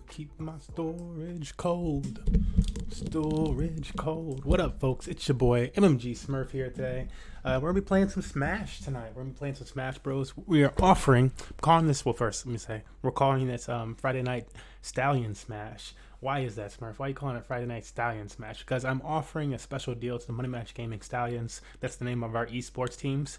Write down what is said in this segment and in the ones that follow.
Keep my storage cold. Storage cold. What up, folks? It's your boy MMG Smurf here today. We're gonna be playing some Smash tonight. We're gonna be playing some Smash Bros. We are offering. I'm calling this. Well, first, let me say we're calling this Friday Night Stallion Smash. Why is that, Smurf? Why are you calling it Friday Night Stallion Smash? Because I'm offering a special deal to the Money Match Gaming Stallions. That's the name of our esports teams.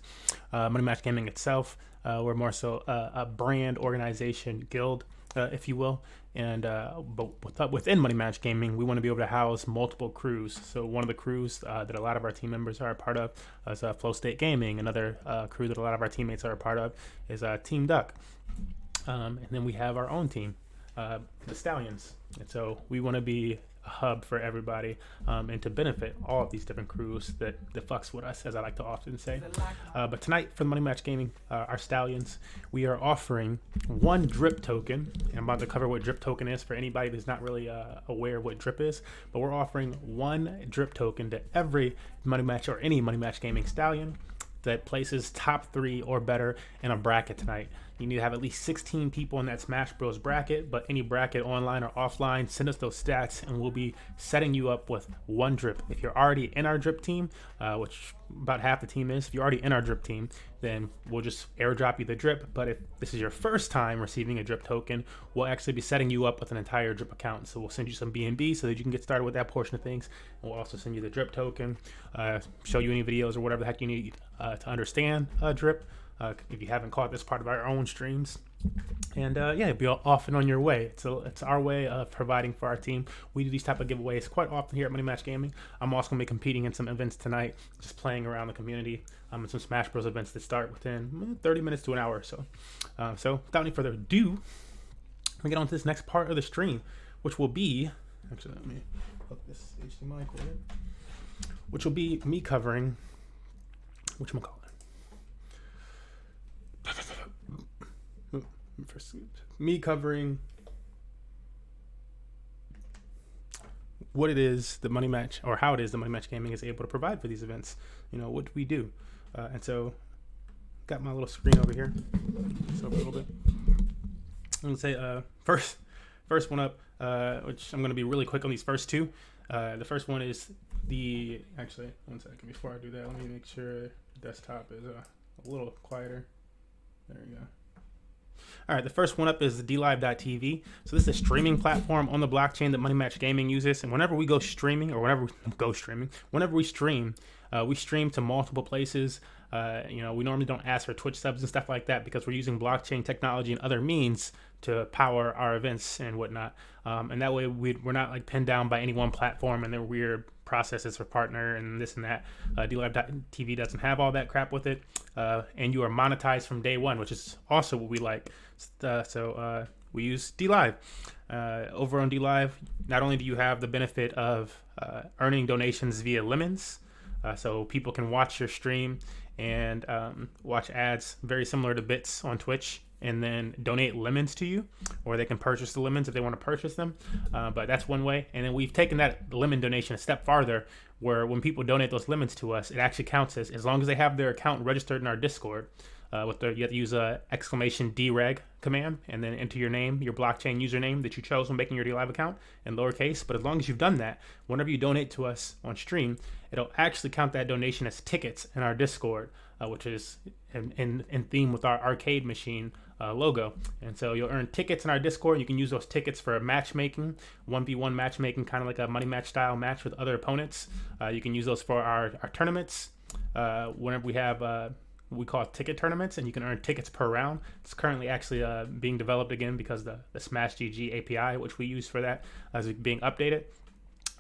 Money Match Gaming itself. We're more so a brand organization guild, if you will. And but within Money Match Gaming, we want to be able to house multiple crews. So one of the crews that a lot of our team members are a part of is Faucet Gaming. Another crew that a lot of our teammates are a part of is Team Duck. And then we have our own team, the Stallions. And so we want to be a hub for everybody and to benefit all of these different crews that fucks with us, as I like to often say. But tonight for the Money Match Gaming, our Stallions, we are offering one drip token. And I'm about to cover what drip token is for anybody that's not really aware of what drip is. But we're offering one drip token to every Money Match or any Money Match Gaming Stallion that places top 3 or better in a bracket tonight. You need to have at least 16 people in that Smash Bros bracket, but any bracket online or offline, send us those stats and we'll be setting you up with one drip. If you're already in our drip team, which about half the team is, if you're already in our drip team, then we'll just airdrop you the drip. But if this is your first time receiving a drip token, we'll actually be setting you up with an entire drip account. So we'll send you some BNB so that you can get started with that portion of things. And we'll also send you the drip token, show you any videos or whatever the heck you need to understand drip. If you haven't caught this part of our own streams. And yeah, be off and on your way. It's our way of providing for our team. We do these type of giveaways quite often here at Money Match Gaming. I'm also going to be competing in some events tonight, just playing around the community. In some Smash Bros events that start within 30 minutes to an hour or so. So without any further ado, we get on to this next part of the stream, which will be, actually let me hook this HDMI cord, which will be me covering, whatchamacallit? First, me covering what it is the Money Match, or how it is the Money Match Gaming is able to provide for these events. You know, what do we do? And so, got my little screen over here. So a little bit. I'm gonna say first one up, which I'm gonna be really quick on these first two. The first one is actually, one second before I do that, let me make sure the desktop is a little quieter. There we go. All right, the first one up is Dlive.tv. So this is a streaming platform on the blockchain that Money Match Gaming uses. And whenever we stream, we stream to multiple places. We normally don't ask for Twitch subs and stuff like that because we're using blockchain technology and other means to power our events and whatnot. And that way we're not like pinned down by any one platform and their weird processes for partner and this and that. Dlive.tv doesn't have all that crap with it. And you are monetized from day one, which is also what we like. So we use Dlive. Over on Dlive, not only do you have the benefit of earning donations via lemons, so people can watch your stream and watch ads very similar to bits on Twitch and then donate lemons to you, or they can purchase the lemons if they want to purchase them. But that's one way. And then we've taken that lemon donation a step farther, where when people donate those lemons to us, it actually counts as long as they have their account registered in our Discord. You have to use a !DREG command and then enter your name, your blockchain username that you chose when making your Dlive account in lowercase. But as long as you've done that, whenever you donate to us on stream, it'll actually count that donation as tickets in our Discord, which is in theme with our arcade machine logo. And so you'll earn tickets in our Discord. You can use those tickets for matchmaking, 1v1 matchmaking, kind of like a money match style match with other opponents. You can use those for our tournaments. Whenever we have we call ticket tournaments, and you can earn tickets per round. It's currently actually being developed again because the Smash GG API, which we use for that, is being updated.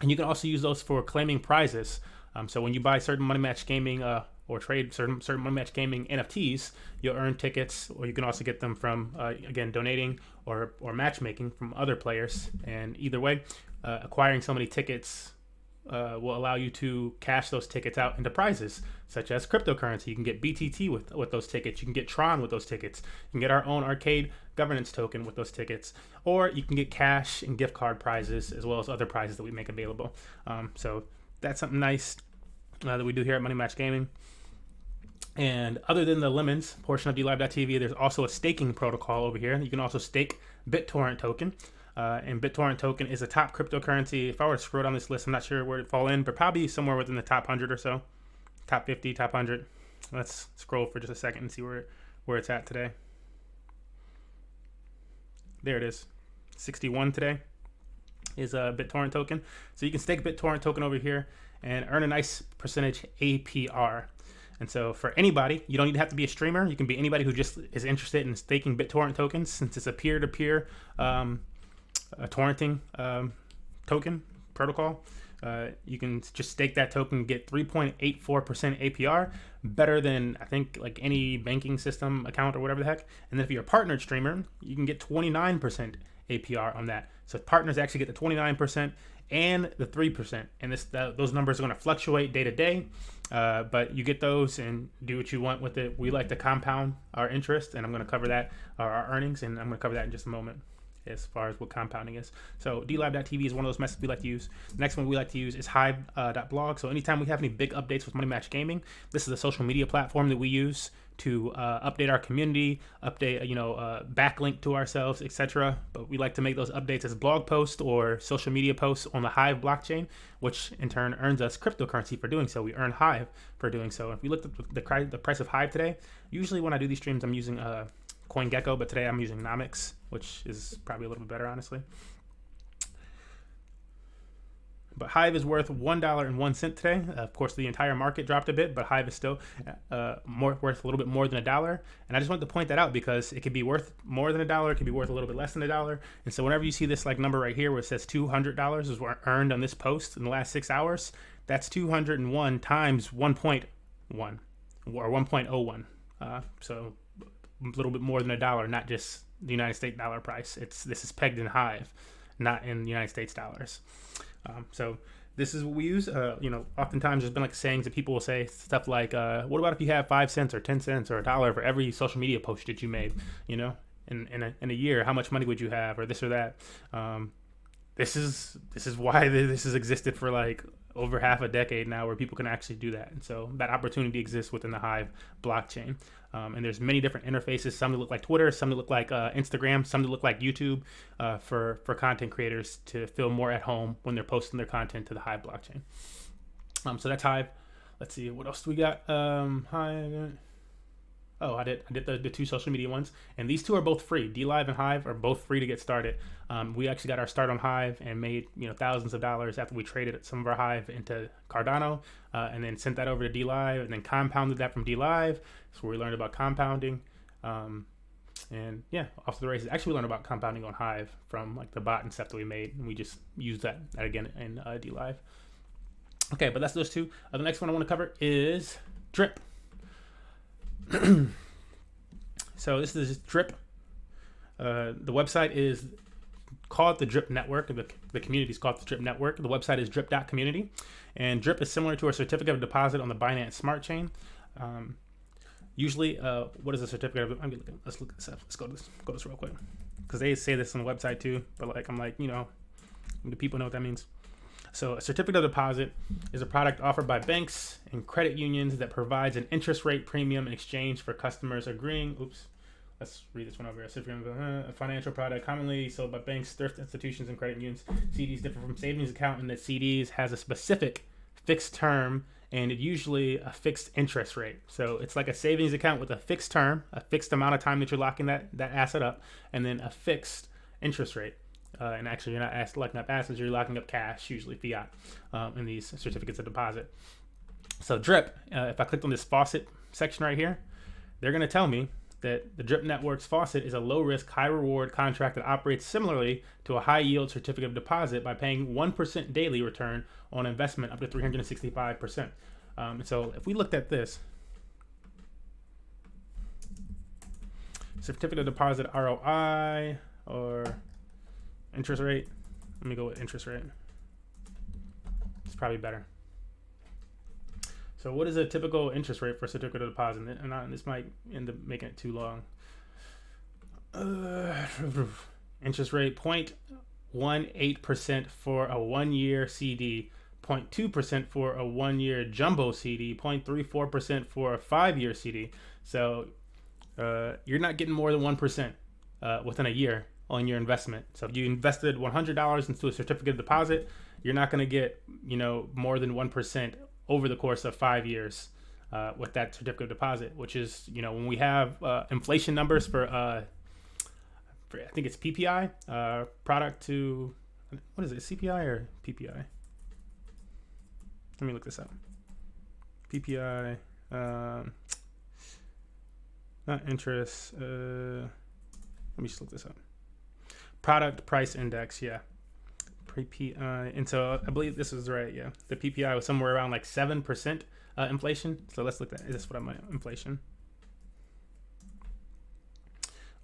And you can also use those for claiming prizes. So when you buy certain Money Match Gaming or trade certain Money Match Gaming NFTs, you'll earn tickets, or you can also get them from, again, donating or matchmaking from other players. And either way, acquiring so many tickets will allow you to cash those tickets out into prizes, such as cryptocurrency. You can get BTT with those tickets. You can get Tron with those tickets. You can get our own arcade governance token with those tickets. Or you can get cash and gift card prizes, as well as other prizes that we make available. So that's something nice that we do here at Money Match Gaming. And other than the lemons portion of Dlive.tv, there's also a staking protocol over here. You can also stake Bittorrent Token. And Bittorrent Token is a top cryptocurrency. If I were to scroll down this list, I'm not sure where it fall in, but probably somewhere within the top 100 or so. Top 50, top 100. Let's scroll for just a second and see where it's at today. There it is. 61 today is a Bittorrent token. So you can stake Bittorrent token over here and earn a nice percentage APR. And so for anybody, you don't need to have to be a streamer. You can be anybody who just is interested in staking Bittorrent tokens, since it's a peer-to-peer torrenting token protocol. You can just stake that token and get 3.84% APR, better than I think like any banking system account or whatever the heck. And then if you're a partnered streamer, you can get 29% APR on that. So partners actually get the 29% and the 3%. And those numbers are going to fluctuate day to day, but you get those and do what you want with it. We like to compound our interest, and I'm going to cover that, our earnings, and I'm going to cover that in just a moment as far as what compounding is. So Dlive.tv is one of those methods we like to use. The next one we like to use is hive.blog. So anytime we have any big updates with Money Match Gaming, this is a social media platform that we use to update our community, update, backlink to ourselves, etc. But we like to make those updates as blog posts or social media posts on the Hive blockchain, which in turn earns us cryptocurrency for doing so. We earn Hive for doing so. If we looked at the price of Hive today, usually when I do these streams, I'm using CoinGecko, but today I'm using Nomics, which is probably a little bit better, honestly. But Hive is worth $1.01 today. Of course, the entire market dropped a bit, but Hive is still worth a little bit more than $1. And I just wanted to point that out because it could be worth more than $1. It could be worth a little bit less than $1. And so whenever you see this like number right here where it says $200 is earned on this post in the last 6 hours, that's 201 times 1.1 or 1.01. So a little bit more than $1, not just the United States dollar price. This is pegged in Hive, not in the United States dollars. So this is what we use. Oftentimes there's been like sayings that people will say stuff like, what about if you have 5 cents or 10 cents or $1 for every social media post that you made, in a year, how much money would you have, or this or that? This is why this has existed for like over half a decade now, where people can actually do that. And so that opportunity exists within the Hive blockchain. And there's many different interfaces, some that look like Twitter, some that look like Instagram, some that look like YouTube, for content creators to feel more at home when they're posting their content to the Hive blockchain. So that's Hive. Let's see, what else do we got? Hive. Oh, I did the 2 social media ones, and these 2 are both free. Dlive and Hive are both free to get started. We actually got our start on Hive and made thousands of dollars after we traded some of our Hive into Cardano, and then sent that over to Dlive, and then compounded that from Dlive. That's where we learned about compounding, and yeah, off to the races. Actually, we learned about compounding on Hive from like the bot and stuff that we made, and we just used that again in Dlive. Okay, but that's those 2. The next one I want to cover is DRIP. So this is DRIP. The website is called the DRIP Network. The community is called the DRIP Network. The website is drip.community, and DRIP is similar to a certificate of deposit on the Binance Smart Chain. Usually, what is a certificate of? Let's look this up. Let's go this real quick, because they say this on the website too. But like, I'm like, do people know what that means? So a certificate of deposit is a product offered by banks and credit unions that provides an interest rate premium in exchange for customers agreeing. Let's read this one over here. A financial product commonly sold by banks, thrift institutions, and credit unions. CDs differ from savings account in that CDs has a specific fixed term and usually a fixed interest rate. So it's like a savings account with a fixed term, a fixed amount of time that you're locking that asset up, and then a fixed interest rate. And actually, you're not locking up assets, you're locking up cash, usually fiat, in these certificates of deposit. So DRIP, if I clicked on this Faucet section right here, they're going to tell me that the DRIP Network's Faucet is a low-risk, high-reward contract that operates similarly to a high-yield certificate of deposit by paying 1% daily return on investment up to 365%. So if we looked at this, certificate of deposit ROI or interest rate. Let me go with interest rate. It's probably better. So what is a typical interest rate for a certificate of deposit? And this might end up making it too long. Interest rate 0.18% for a 1-year CD, 0.2% for a 1-year jumbo CD, 0.34% for a 5-year CD. So you're not getting more than 1% within a year on your investment. So if you invested $100 into a certificate of deposit, you're not going to get, more than 1% over the course of 5 years with that certificate of deposit, which is, when we have inflation numbers for I think it's PPI, product to, what is it, CPI or PPI? Let me look this up. PPI, not interest. Let me just look this up. Product price index, yeah. PPI, and so I believe this is right, yeah. The PPI was somewhere around like 7% inflation. So let's look at that. Is this what I'm inflation?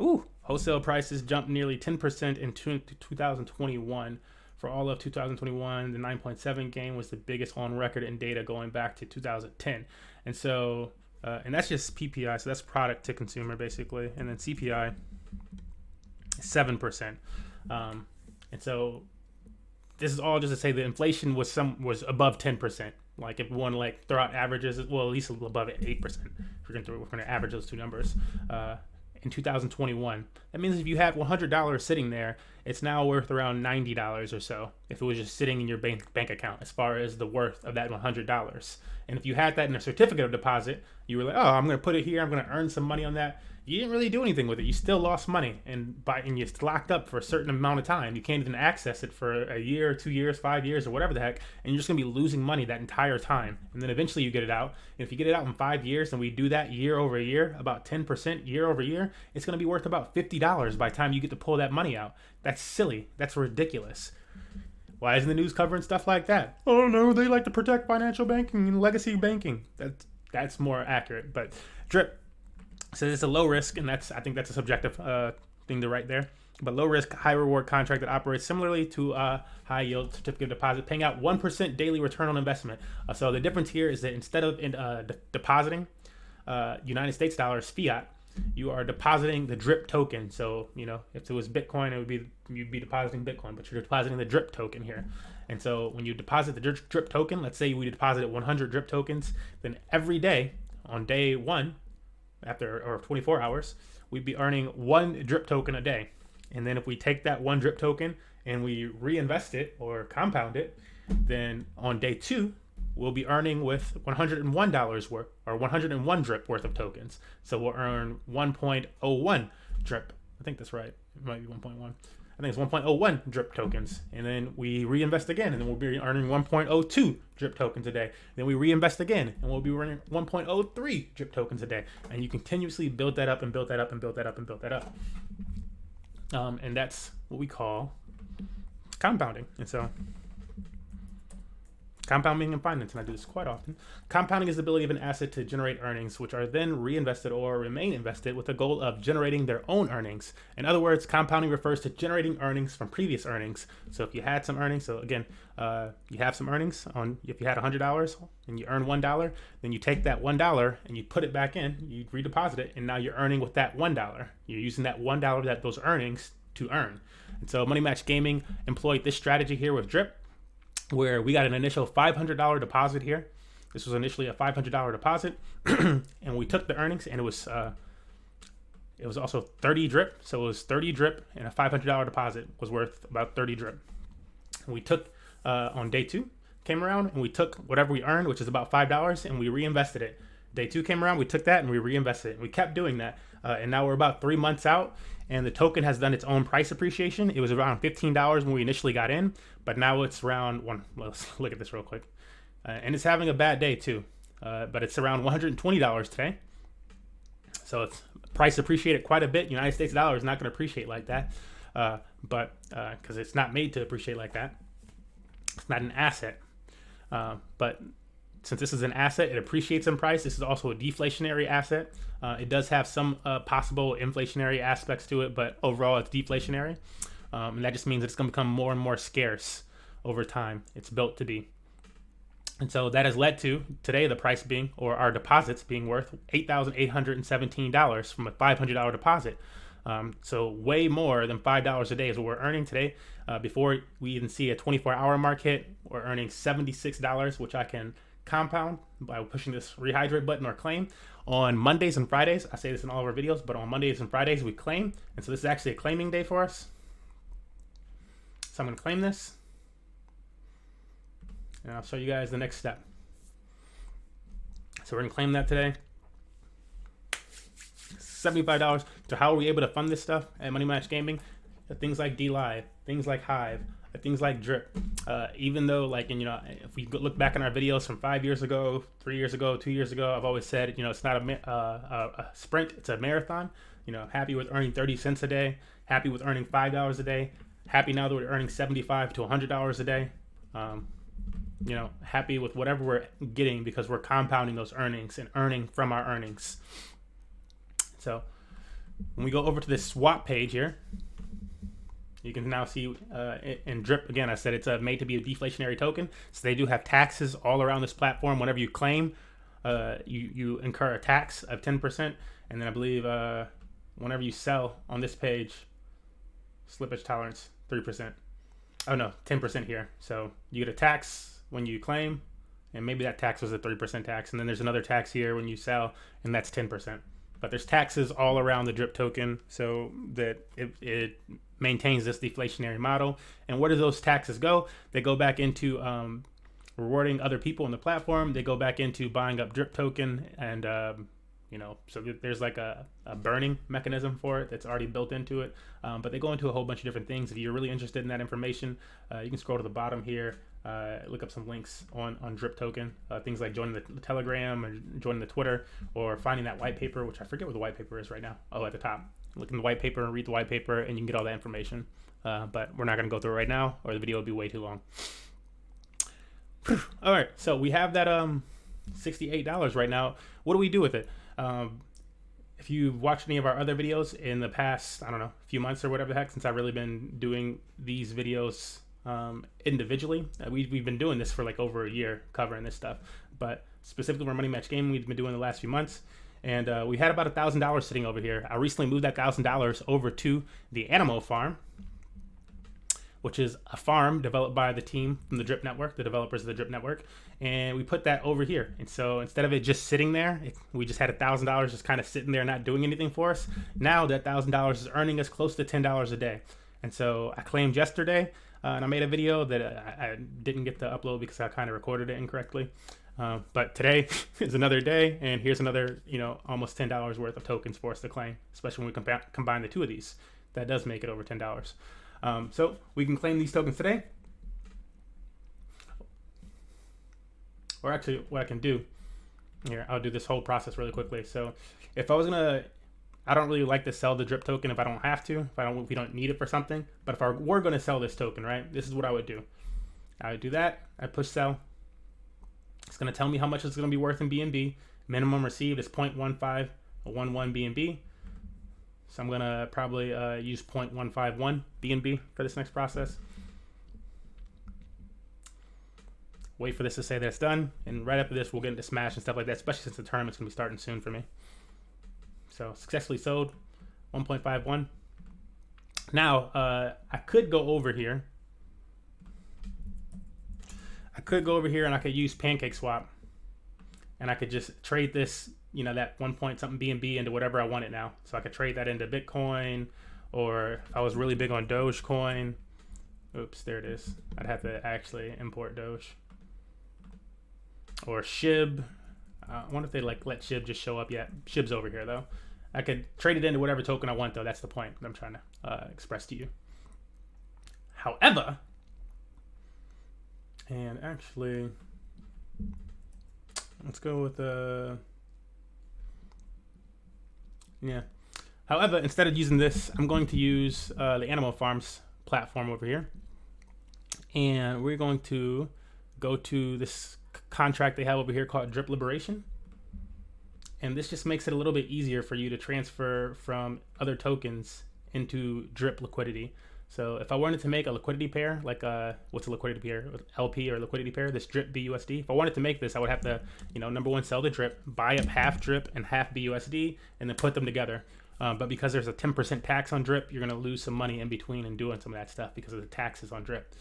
Ooh, wholesale prices jumped nearly 10% in 2021. For all of 2021, the 9.7 gain was the biggest on record in data going back to 2010. And so, and that's just PPI, so that's product to consumer basically. And then CPI, 7%. And so this is all just to say the inflation was above 10%. Like if we want to like throw out averages, well, at least above 8%. If we're going to average those two numbers. In 2021, that means if you had $100 sitting there, it's now worth around $90 or so if it was just sitting in your bank account as far as the worth of that $100. And if you had that in a certificate of deposit, you were like, oh, I'm going to put it here, I'm going to earn some money on that. You didn't really do anything with it. You still lost money, and you're locked up for a certain amount of time. You can't even access it for a year, 2 years, 5 years, or whatever the heck, and you're just going to be losing money that entire time. And then eventually you get it out. And if you get it out in 5 years, and we do that year over year, about 10% year over year, it's going to be worth about $50 by the time you get to pull that money out. That's silly. That's ridiculous. Why isn't the news covering stuff like that? Oh no, they like to protect financial banking and legacy banking. That's more accurate. But DRIP says it's a low risk, and I think that's a subjective thing to write there. But low risk, high reward contract that operates similarly to a high yield certificate of deposit, paying out 1% daily return on investment. So the difference here is that instead of depositing United States dollars fiat, you are depositing the DRIP token. So if it was Bitcoin, you'd be depositing Bitcoin, but you're depositing the DRIP token here. And so when you deposit the DRIP token, let's say we deposited 100 DRIP tokens, then every day on day one, or 24 hours, we'd be earning 1 DRIP token a day. And then if we take that 1 DRIP token and we reinvest it or compound it, then on day 2, we'll be earning with $101 worth, or 101 DRIP worth of tokens. So we'll earn 1.01 DRIP. I think that's right. It might be 1.1. I think it's 1.01 DRIP tokens. And then we reinvest again, and then we'll be earning 1.02 DRIP tokens a day. Then we reinvest again, and we'll be earning 1.03 DRIP tokens a day. And you continuously build that up and build that up and build that up and build that up. And that's what we call compounding. And so compounding in finance, and I do this quite often. Compounding is the ability of an asset to generate earnings, which are then reinvested or remain invested with the goal of generating their own earnings. In other words, compounding refers to generating earnings from previous earnings. So if you had some earnings, so again, you have some earnings if you had $100 and you earn $1, then you take that $1 and you put it back in, you redeposit it, and now you're earning with that $1. You're using that $1 those earnings to earn. And so Money Match Gaming employed this strategy here with DRIP, where we got an initial $500 deposit here. This was initially a $500 deposit, and we took the earnings, and it was also 30 DRIP. So it was 30 DRIP, and a $500 deposit was worth about 30 DRIP. And we took on day 2 came around, and we took whatever we earned, which is about $5, and we reinvested it. Day 2 came around, we took that and we reinvested it. We kept doing that, and now we're about 3 months out, and the token has done its own price appreciation. It was around $15 when we initially got in, but now it's around let's look at this real quick. And it's having a bad day too, but it's around $120 today. So it's price appreciated quite a bit. United States dollar is not going to appreciate like that, but because it's not made to appreciate like that. It's not an asset, but since this is an asset, it appreciates in price. This is also a deflationary asset. It does have some possible inflationary aspects to it, but overall it's deflationary. And that just means it's going to become more and more scarce over time. It's built to be. And so that has led to today the price being, or our deposits being worth $8,817 from a $500 deposit. So way more than $5 a day is what we're earning today. Before we even see a 24-hour mark hit, we're earning $76, which I can compound by pushing this rehydrate button or claim. On Mondays and Fridays, I say this in all of our videos, but on Mondays and Fridays we claim. And so this is actually a claiming day for us. So I'm going to claim this. And I'll show you guys the next step. So we're going to claim that today. $75. So how are we able to fund this stuff at Money Match Gaming? Things like Dlive, things like Hive, things like Drip. Even though, like, and, you know, if we look back in our videos from 5 years ago, 3 years ago, 2 years ago, I've always said, you know, it's not a sprint, it's a marathon. You know, happy with earning 30 cents a day, happy with earning $5 a day, happy now that we're earning $75 to $100 a day. You know, happy with whatever we're getting because we're compounding those earnings and earning from our earnings. So when we go over to this swap page here, you can now see in Drip, again, I said it's made to be a deflationary token. So they do have taxes all around this platform. Whenever you claim, you incur a tax of 10%. And then I believe whenever you sell on this page, slippage tolerance, 3%. Oh no, 10% here. So you get a tax when you claim, and maybe that tax was a 3% tax. And then there's another tax here when you sell, and that's 10%. But there's taxes all around the Drip token so that it maintains this deflationary model. And where do those taxes go? They go back into rewarding other people on the platform. They go back into buying up Drip token, and you know, so there's like a burning mechanism for it that's already built into it. But they go into a whole bunch of different things. If you're really interested in that information, you can scroll to the bottom here. Look up some links on Drip token, things like joining the Telegram or joining the Twitter, or finding that white paper, which I forget what the white paper is right now. Oh, at the top. Look in the white paper and read the white paper, and you can get all that information. But we're not going to go through it right now, or the video would be way too long. All right, so we have that $68 right now. What do we do with it? If you've watched any of our other videos in the past, I don't know, few months or whatever the heck, since I've really been doing these videos individually, we've been doing this for like over a year, covering this stuff. But specifically for Money Match Gaming, we've been doing the last few months, and we had about $1,000 sitting over here. I recently moved that $1,000 over to the Animal Farm, which is a farm developed by the team from the Drip Network, the developers of the Drip Network, and we put that over here. And so instead of it just sitting there, we just had $1,000 just kind of sitting there not doing anything for us. Now that $1,000 is earning us close to $10 a day. And so I claimed yesterday, and I made a video that I didn't get to upload because I kind of recorded it incorrectly. But today is another day, and here's another, you know, almost $10 worth of tokens for us to claim, especially when we combine the two of these. That does make it over $10. So we can claim these tokens today. Or actually, what I can do here, I'll do this whole process really quickly. So if I was gonna, I don't really like to sell the Drip token if I don't have to, if we don't need it for something. But if I were gonna sell this token, right, this is what I would do. I would do that. I push sell. It's gonna tell me how much it's gonna be worth in BNB. Minimum received is 0.1511 BNB. So I'm gonna probably use 0.151 BNB for this next process. Wait for this to say that it's done, and right after this we'll get into Smash and stuff like that, especially since the tournament's gonna be starting soon for me. So successfully sold 1.51. Now I could go over here. And I could use Pancake Swap, and I could just trade this, you know, that 1 point something BNB into whatever I wanted now. So I could trade that into Bitcoin, or if I was really big on Dogecoin. Oops, there it is. I'd have to actually import Doge. Or SHIB. I wonder if they like let SHIB just show up yet. SHIB's over here though. I could trade it into whatever token I want though. That's the point that I'm trying to express to you. However, and actually, let's go with yeah. However, instead of using this, I'm going to use the Animal Farms platform over here. And we're going to go to this contract they have over here called Drip Liberation. And this just makes it a little bit easier for you to transfer from other tokens into Drip liquidity. So if I wanted to make a liquidity pair, like what's a liquidity pair? LP or liquidity pair, this Drip BUSD. If I wanted to make this, I would have to, you know, number one, sell the Drip, buy up half Drip and half BUSD, and then put them together. But because there's a 10% tax on Drip, you're going to lose some money in between and doing some of that stuff because of the taxes on Drip.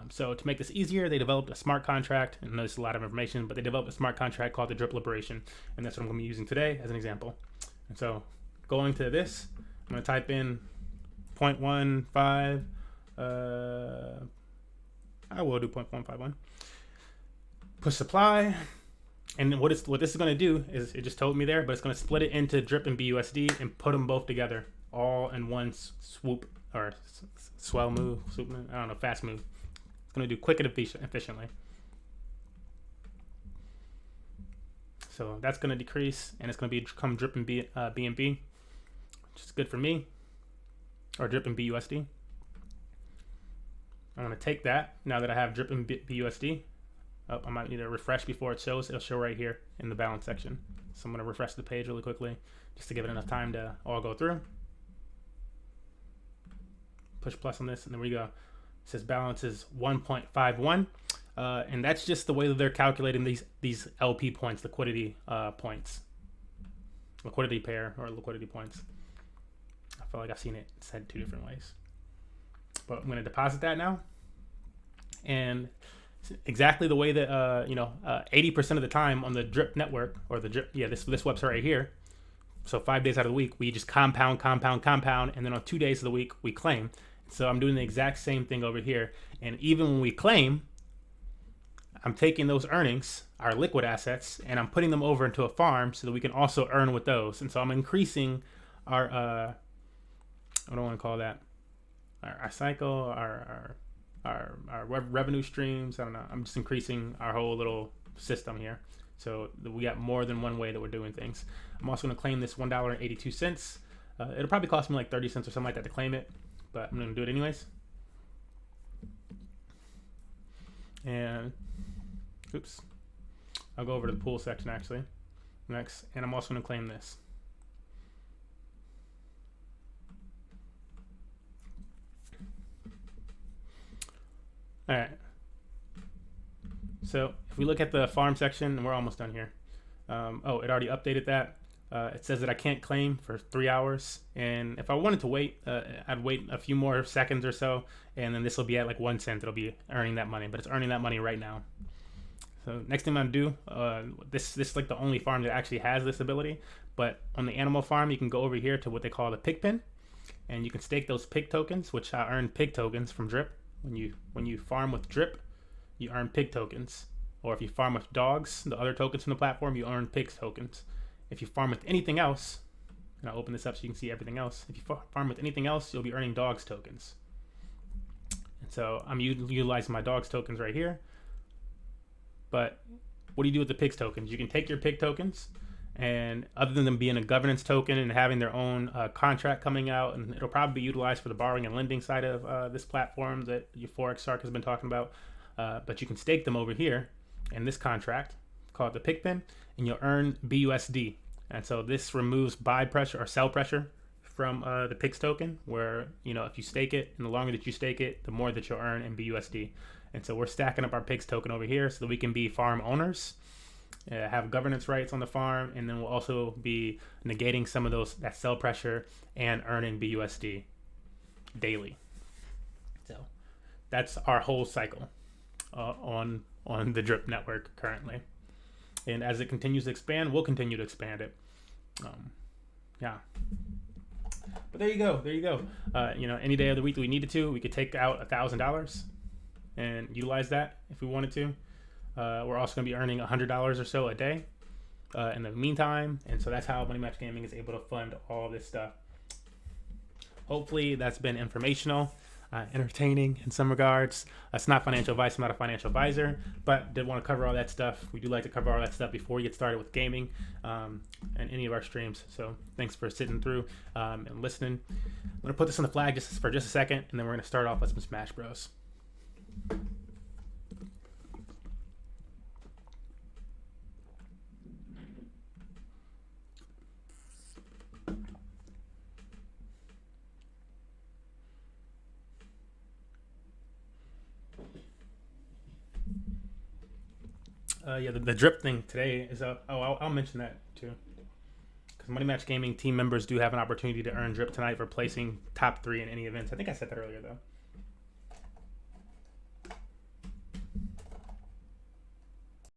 So to make this easier, they developed a smart contract, and there's a lot of information, but they developed a smart contract called the drip liberation, and that's what I'm going to be using today as an example. And so going to this, I'm going to type in 0.15. I will do 0.151. Push supply. And what this is going to do is, it just told me there, but it's going to split it into drip and BUSD and put them both together all in one swoop or swell move, swoop move, I don't know, fast move. It's going to do quick and efficiently. So that's going to decrease, and it's going to become drip and BNB, which is good for me, or drip and BUSD. I'm going to take that now that I have drip and BUSD. Oh, I might need to refresh before it shows. It'll show right here in the balance section. So I'm going to refresh the page really quickly just to give it enough time to all go through. Push plus on this, and there we go. It says balance is 1.51. And that's just the way that they're calculating these LP points, liquidity points. Liquidity pair or liquidity points. I feel like I've seen it said two different ways. But I'm going to deposit that now. And exactly the way that 80% of the time on the drip network, or the drip, this website right here, so 5 days out of the week we just compound, and then on 2 days of the week we claim. So I'm doing the exact same thing over here, and even when we claim, I'm taking those earnings, our liquid assets, and I'm putting them over into a farm so that we can also earn with those. And so I'm increasing our what do I want to call that, our cycle, our revenue streams. I don't know. I'm just increasing our whole little system here. So we got more than one way that we're doing things. I'm also going to claim this $1.82. It'll probably cost me like 30 cents or something like that to claim it, but I'm going to do it anyways. And oops, I'll go over to the pool section actually next, and I'm also going to claim this. All right. So if we look at the farm section, and we're almost done here. Oh, it already updated that. It says that I can't claim for 3 hours. And if I wanted to wait, I'd wait a few more seconds or so. And then this will be at like 1 cent. It'll be earning that money, but it's earning that money right now. So next thing I'm going to do, this is like the only farm that actually has this ability. But on the animal farm, you can go over here to what they call the pig pen. And you can stake those pig tokens, which I earn pig tokens from drip. When you farm with drip, you earn pig tokens. Or if you farm with dogs, the other tokens from the platform, you earn pig tokens. If you farm with anything else, and I'll open this up so you can see everything else. If you farm with anything else, you'll be earning dogs tokens. And so I'm utilizing my dogs tokens right here. But what do you do with the pigs tokens? You can take your pig tokens, and other than them being a governance token and having their own contract coming out, and it'll probably be utilized for the borrowing and lending side of this platform that Euphoric Sark has been talking about. But you can stake them over here in this contract called the Pigpen, and you'll earn BUSD. And so this removes buy pressure or sell pressure from the PIX token, where if you stake it, and the longer that you stake it, the more that you'll earn in BUSD. And so we're stacking up our PIX token over here so that we can be farm owners, have governance rights on the farm, and then we'll also be negating some of that sell pressure and earning BUSD daily. So that's our whole cycle on the drip network currently. And as it continues to expand, we'll continue to expand it. Yeah. But there you go. Any day of the week that we needed to, we could take out $1,000 and utilize that if we wanted to. We're also going to be earning $100 or so a day in the meantime. And so that's how Money Match Gaming is able to fund all this stuff. Hopefully that's been informational, entertaining in some regards. It's not financial advice. I'm not a financial advisor, but did want to cover all that stuff. We do like to cover all that stuff before we get started with gaming and any of our streams. So thanks for sitting through and listening. I'm going to put this on the flag for just a second, and then we're going to start off with some Smash Bros. The drip thing today is up. I'll mention that too. Because Money Match Gaming team members do have an opportunity to earn drip tonight for placing top 3 in any events. I think I said that earlier though.